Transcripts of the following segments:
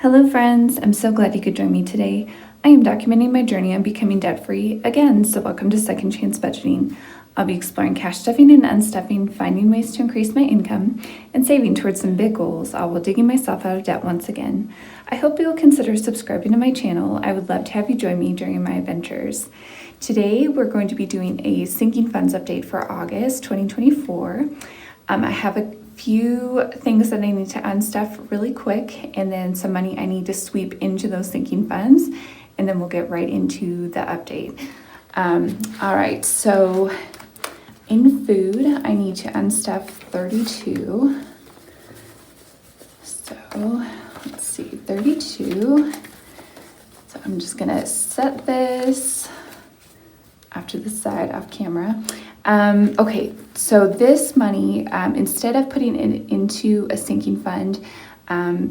Hello friends, I'm so glad you could join me today. I am documenting my journey on becoming debt-free again, so welcome to Second Chance Budgeting. I'll be exploring cash stuffing and unstuffing, finding ways to increase my income, and saving towards some big goals, all while digging myself out of debt once again. I hope you will consider subscribing to my channel. I would love to have you join me during my adventures. Today, we're going to be doing a sinking funds update for August 2024. I have a few things that I need to unstuff really quick, and then some money I need to sweep into those sinking funds, and then we'll get right into the update. All right, so in food, I need to unstuff 32. So let's see, 32. So I'm just gonna set this off to the side, off camera. Okay, so this money, instead of putting it into a sinking fund,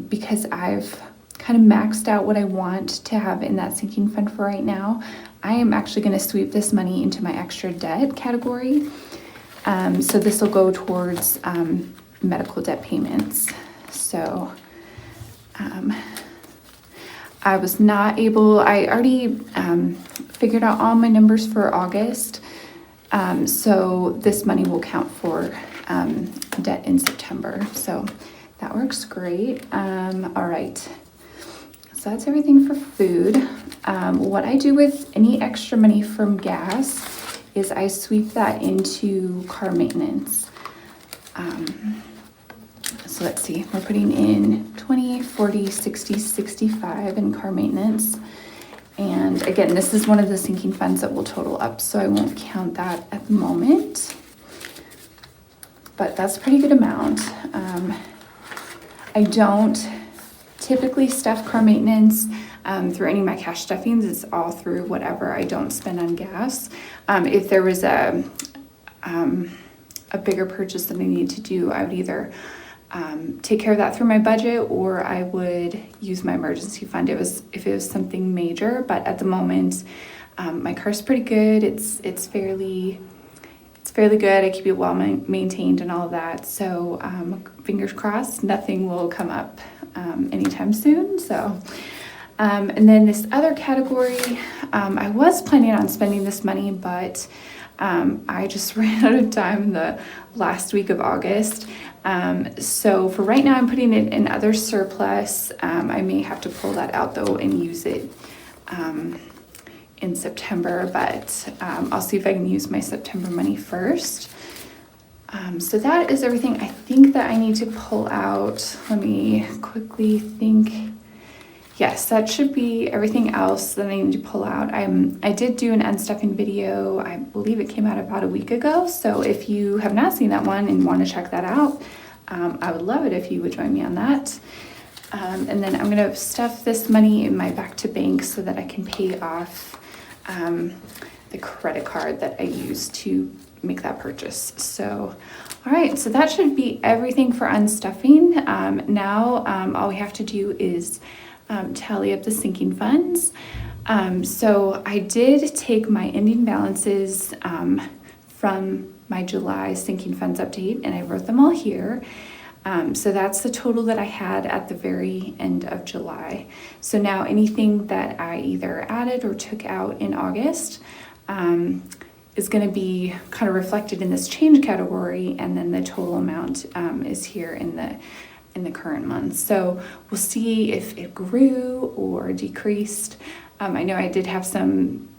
because I've kind of maxed out what I want to have in that sinking fund for right now, I am actually going to sweep this money into my extra debt category. So this will go towards medical debt payments. So I was not able, I already figured out all my numbers for August. So this money will count for debt in September. So that works great. All right. So that's everything for food. What I do with any extra money from gas is I sweep that into car maintenance. So let's see, we're putting in 20, 40, 60, 65 in car maintenance. And again, this is one of the sinking funds that will total up, so I won't count that at the moment. But that's a pretty good amount. I don't typically stuff car maintenance through any of my cash stuffings. It's all through whatever I don't spend on gas. If there was a bigger purchase that I need to do, I would either take care of that through my budget, or I would use my emergency fund if it was something major. But at the moment, my car's pretty good. It's fairly good. I keep it well maintained and all of that. So fingers crossed, nothing will come up anytime soon. So and then this other category, I was planning on spending this money, but I just ran out of time in the last week of August. So for right now, I'm putting it in other surplus. I may have to pull that out though and use it in September, but I'll see if I can use my September money first. So that is everything I think that I need to pull out. Let me quickly think. Yes, that should be everything else that I need to pull out. I did do an unstuffing video. I believe it came out about a week ago. So if you have not seen that one and want to check that out, I would love it if you would join me on that. And then I'm going to stuff this money in my back to bank so that I can pay off the credit card that I used to make that purchase. So, all right, so that should be everything for unstuffing. Now, all we have to do is tally up the sinking funds. So I did take my ending balances from my July sinking funds update, and I wrote them all here. So that's the total that I had at the very end of July. So now anything that I either added or took out in August is going to be kind of reflected in this change category, and then the total amount is here in the current month. So we'll see if it grew or decreased. I know I did have some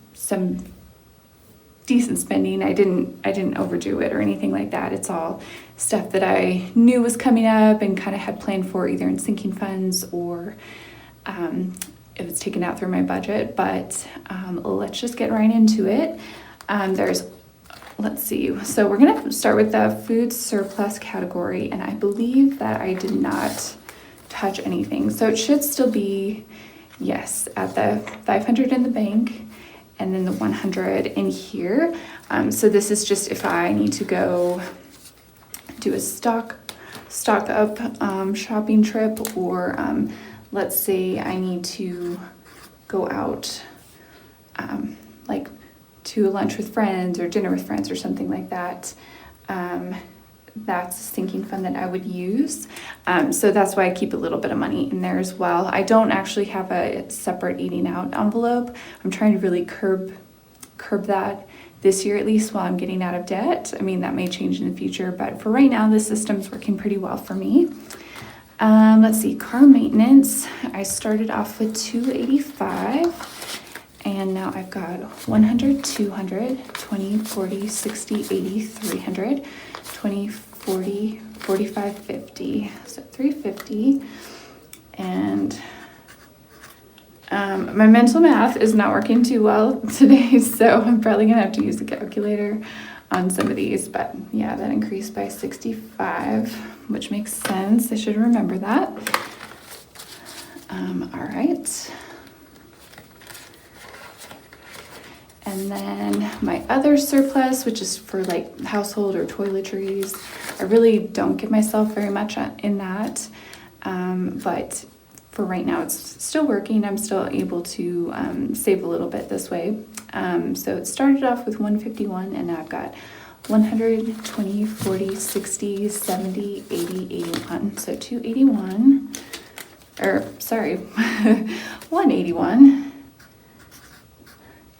decent spending. I didn't overdo it or anything like that. It's all stuff that I knew was coming up and kind of had planned for, either in sinking funds or if it's taken out through my budget. But let's just get right into it. Let's see. So we're going to start with the food surplus category, and I believe that I did not touch anything. So it should still be, yes, at the 500 in the bank, and then the 100 in here. So this is just if I need to go do a stock up shopping trip, or let's say I need to go out like to lunch with friends or dinner with friends or something like that. that's a sinking fund that I would use. So that's why I keep a little bit of money in there as well. I don't actually have a separate eating out envelope. I'm trying to really curb that this year, at least, while I'm getting out of debt. I mean, that may change in the future, but for right now, the system's working pretty well for me. Let's see, car maintenance. I started off with $285, and now I've got 100, 200, 20, 40, 60, 80, 300, 20, 40, 45, 50. So 350. And my mental math is not working too well today, so I'm probably gonna have to use a calculator on some of these, but yeah, that increased by 65, which makes sense. I should remember that. All right. And then my other surplus, which is for like household or toiletries, I really don't give myself very much in that, but for right now, it's still working. I'm still able to save a little bit this way. So it started off with 151, and now I've got 100, 20, 40, 60, 70, 80, 81. So 281, or sorry, 181.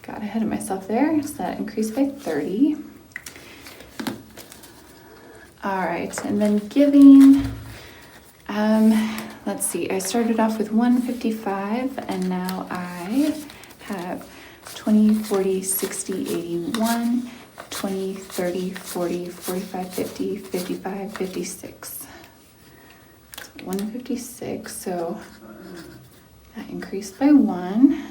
Got ahead of myself there, so that increased by 30. All right, and then giving, let's see, I started off with 155, and now I have 20, 40, 60, 81, 20, 30, 40, 45, 50, 55, 56. 156, so that increased by 1.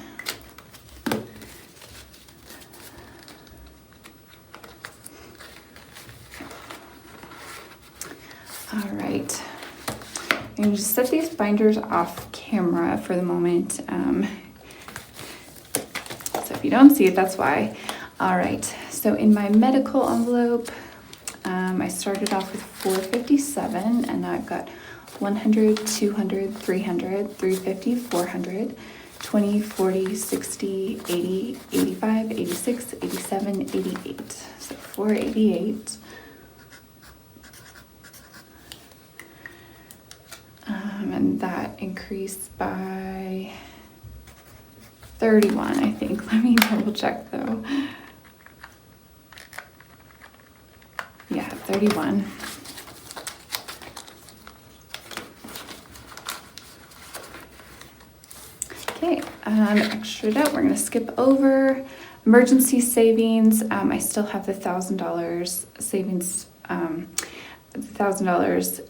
All right. I'm going to just set these binders off camera for the moment. So if you don't see it, that's why. All right. So in my medical envelope, I started off with 457, and now I've got 100, 200, 300, 350, 400, 20, 40, 60, 80, 85, 86, 87, 88. So 488. And that increased by 31, I think. Let me double check though. Yeah, 31. Okay, extra out. We're gonna skip over emergency savings. I still have the $1,000 savings, $1,000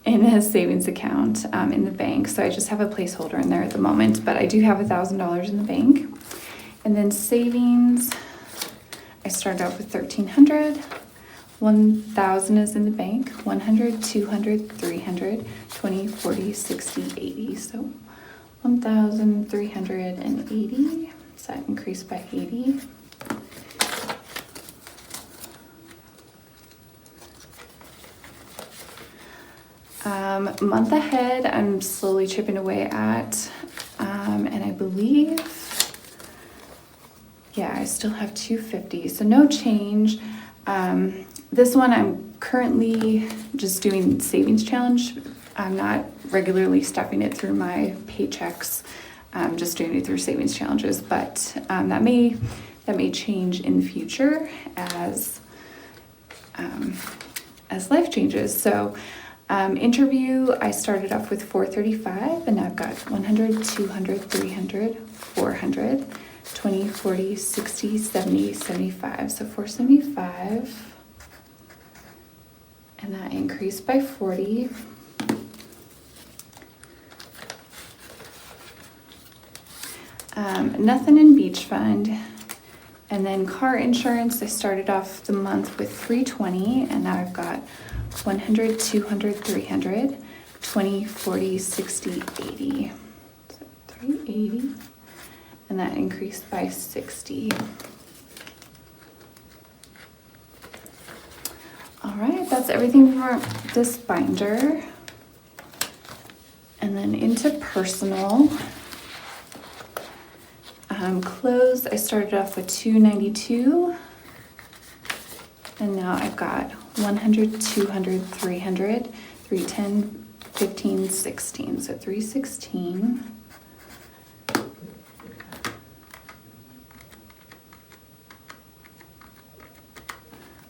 in a savings account in the bank. So I just have a placeholder in there at the moment, but I do have $1,000 in the bank. And then savings, I started out with 1,300, 1,000 is in the bank, 100, 200, 300, 20, 40, 60, 80. So 1,380, so that increased by 80. Month ahead, I'm slowly chipping away at, and I believe, yeah, I still have 250, so no change. This one, I'm currently just doing savings challenge. I'm not regularly stuffing it through my paychecks. I'm just doing it through savings challenges, but that may change in the future as life changes. So. Interview, I started off with 435, and I've got 100, 200, 300, 400, 20, 40, 60, 70, 75. So 475, and that increased by 40. Nothing in beach fund. And then car insurance, I started off the month with 320, and now I've got 100, 200, 300, 20, 40, 60, 80. So 380, and that increased by 60. All right, that's everything for this binder. And then into personal. Clothes, I started off with $292, and now I've got 100, 200, 300, 310, 15, 16. So 316.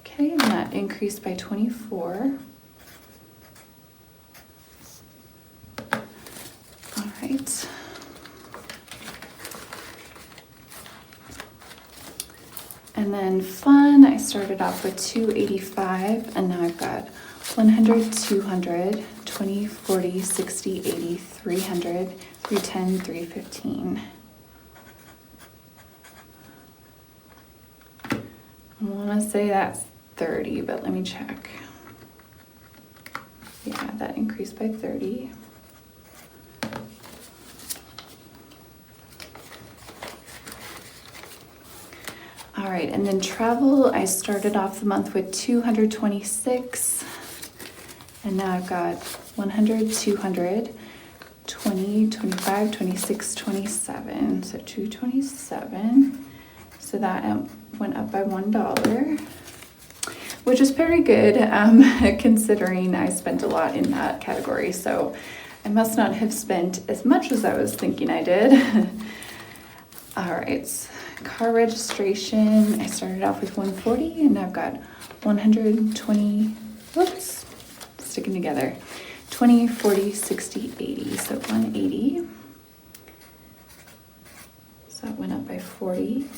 Okay, and that increased by 24. All right. And then fun, I started off with 285, and now I've got 100, 200, 20, 40, 60, 80, 300, 310, 315. I want to say that's 30, but let me check. Yeah, that increased by 30. All right, and then travel, I started off the month with 226, and now I've got 100, 200, 20, 25, 26, 27, so 227. So that went up by $1, which is very good considering I spent a lot in that category. So I must not have spent as much as I was thinking I did. All right, car registration, I started off with 140 and I've got 120, whoops, sticking together, 20, 40, 60, 80, so 180. So that went up by 40.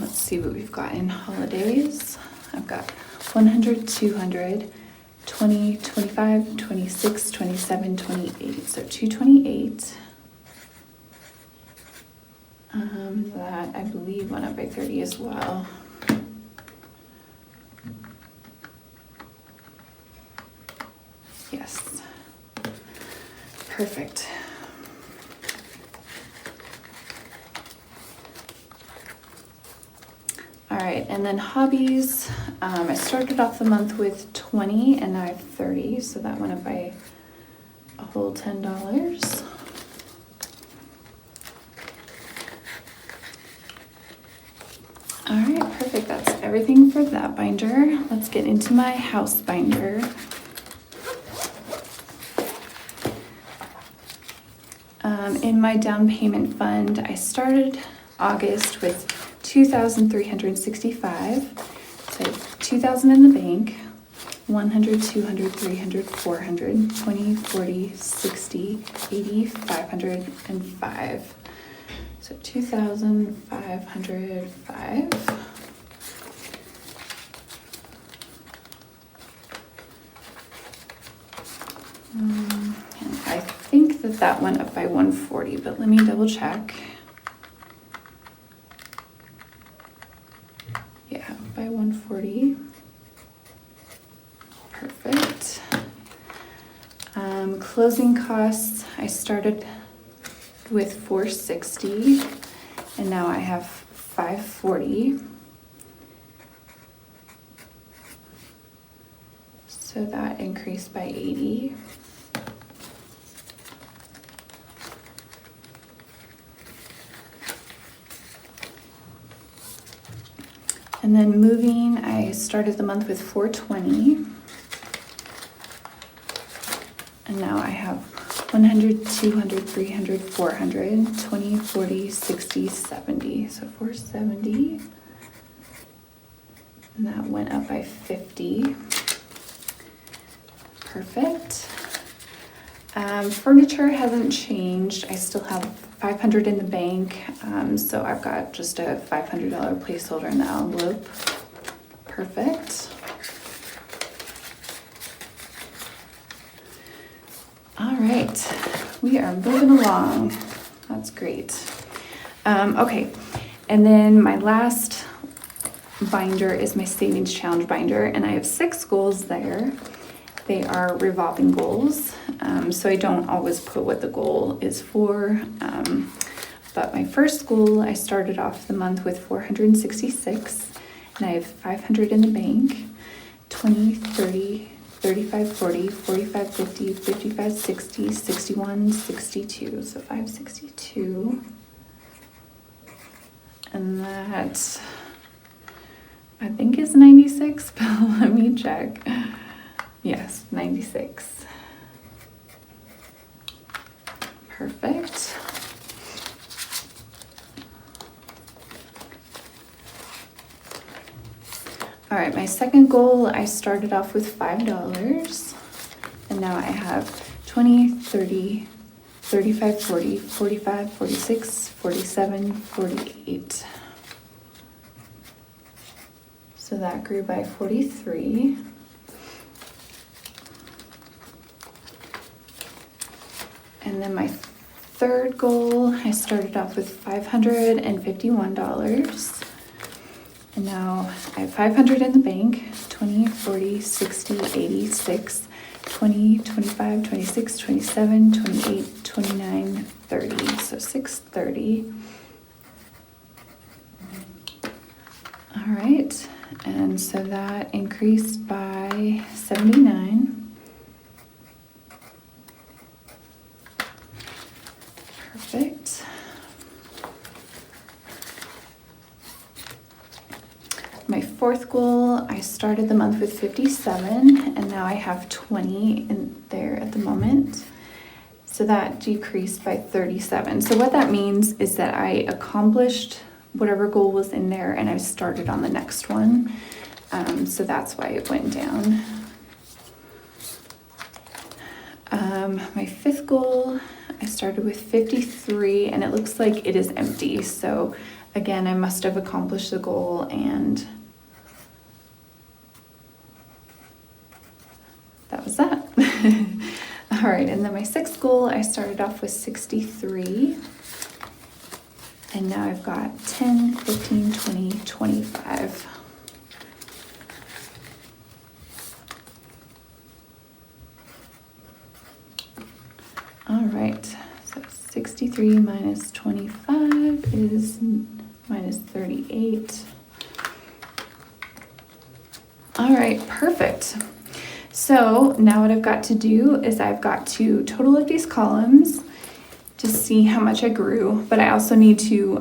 Let's see what we've got in holidays. I've got 100, 200, 20, 25, 26, 27, 28. So 228. That I believe went up by 30 as well. Yes. Perfect. All right, and then hobbies. I started off the month with 20 and now I have 30, so that went up by a whole $10. All right, perfect. That's everything for that binder. Let's get into my house binder. In my down payment fund, I started August with $2,365. So $2,000 in the bank, 100, 200, 300, 400, 20, 40, 60, 80, 505. So 2,505. And I think that went up by 140, but let me double check. Yeah, by 140. Perfect. Closing costs, I started with 460 and now I have 540. So that increased by 80. And then moving, I started the month with 420. And now I have 100, 200, 300, 400, 20, 40, 60, 70. So 470. And that went up by 50. Perfect. Furniture hasn't changed. I still have 500 in the bank. So I've got just a $500 placeholder in the envelope. Perfect. All right, we are moving along. That's great. Okay, and then my last binder is my savings challenge binder, and I have 6 goals there. They are revolving goals, so I don't always put what the goal is for. But my first goal, I started off the month with 466, and I have 500 in the bank, 20, 30, 35, 40, 45, 50, 55, 60, 61, 62. So 562. And that I think is 96, but let me check. Yes, 96. Perfect. All right, my second goal, I started off with $5, and now I have 20, 30, 35, 40, 45, 46, 47, 48. So that grew by 43. And then my third goal, I started off with $551. And now I have 500 in the bank, 20, 40, 60, 86, 20, 25, 26, 27, 28, 29, 30. So 630. All right. And so that increased by 79. Perfect. My fourth goal, I started the month with 57, and now I have 20 in there at the moment. So that decreased by 37. So what that means is that I accomplished whatever goal was in there, and I started on the next one. So that's why it went down. My fifth goal, I started with 53, and it looks like it is empty. So again, I must have accomplished the goal, and that was that. All right, and then my sixth goal, I started off with 63. And now I've got 10, 15, 20, 25. All right, so 63 minus 25 is minus 38. All right, perfect. So now what I've got to do is I've got to total up these columns to see how much I grew, but I also need to,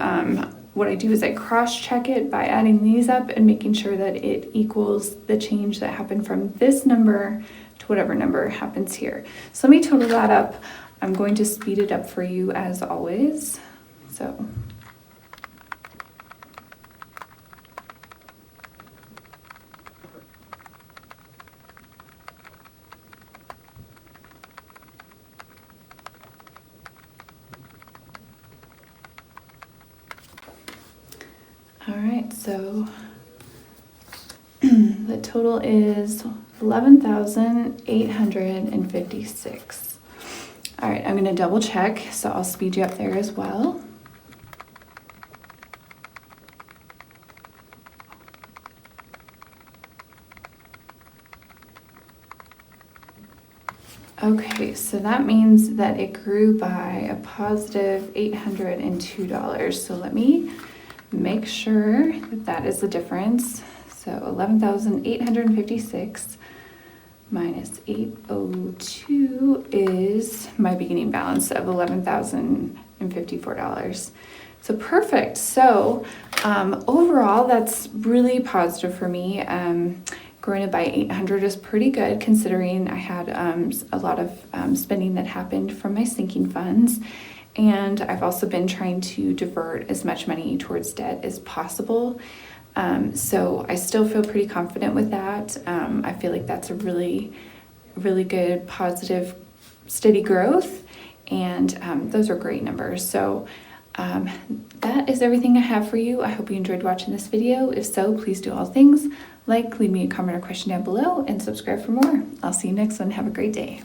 what I do is I cross-check it by adding these up and making sure that it equals the change that happened from this number to whatever number happens here. So let me total that up. I'm going to speed it up for you as always. So. All right, so the total is 11,856. All right, I'm going to double check, so I'll speed you up there as well. Okay, so that means that it grew by a positive $802. So let me make sure that that is the difference. So 11,856 minus 802 is my beginning balance of $11,054. So perfect. So overall, that's really positive for me. Growing it by 800 is pretty good considering I had a lot of spending that happened from my sinking funds. And I've also been trying to divert as much money towards debt as possible. So I still feel pretty confident with that. I feel like that's a really, really good, positive, steady growth. And those are great numbers. So that is everything I have for you. I hope you enjoyed watching this video. If so, please do all things. Like, leave me a comment or question down below, and subscribe for more. I'll see you next one. Have a great day.